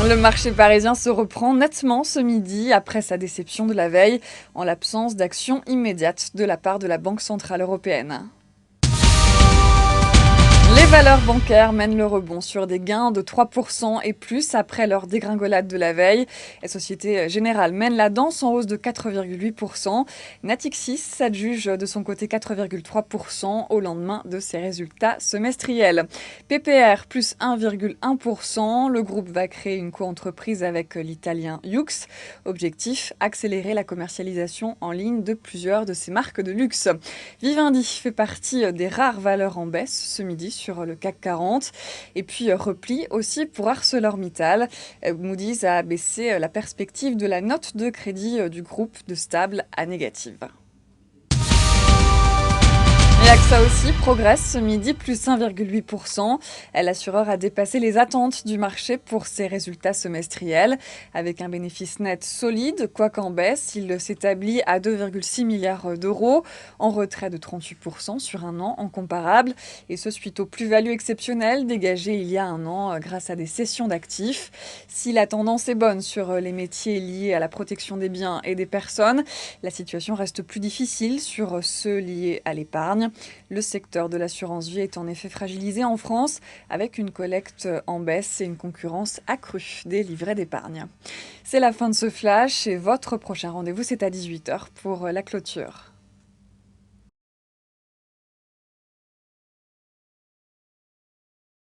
Le marché parisien se reprend nettement ce midi après sa déception de la veille, en l'absence d'action immédiate de la part de la Banque centrale européenne. Les valeurs bancaires mènent le rebond sur des gains de 3% et plus après leur dégringolade de la veille. La Société Générale mène la danse en hausse de 4,8%. Natixis s'adjuge de son côté 4,3% au lendemain de ses résultats semestriels. PPR plus 1,1%. Le groupe va créer une coentreprise avec l'italien Yux. Objectif, accélérer la commercialisation en ligne de plusieurs de ses marques de luxe. Vivendi fait partie des rares valeurs en baisse ce midi sur le CAC 40. Et puis repli aussi pour ArcelorMittal. Moody's a baissé la perspective de la note de crédit du groupe de stable à négative. Et AXA aussi progresse ce midi, plus 1,8%. L'assureur a dépassé les attentes du marché pour ses résultats semestriels. Avec un bénéfice net solide, quoique en baisse, il s'établit à 2,6 milliards d'euros, en retrait de 38% sur un an en comparable. Et ce suite aux plus-values exceptionnelles dégagées il y a un an grâce à des cessions d'actifs. Si la tendance est bonne sur les métiers liés à la protection des biens et des personnes, la situation reste plus difficile sur ceux liés à l'épargne. Le secteur de l'assurance vie est en effet fragilisé en France, avec une collecte en baisse et une concurrence accrue des livrets d'épargne. C'est la fin de ce flash et votre prochain rendez-vous, c'est à 18h pour la clôture.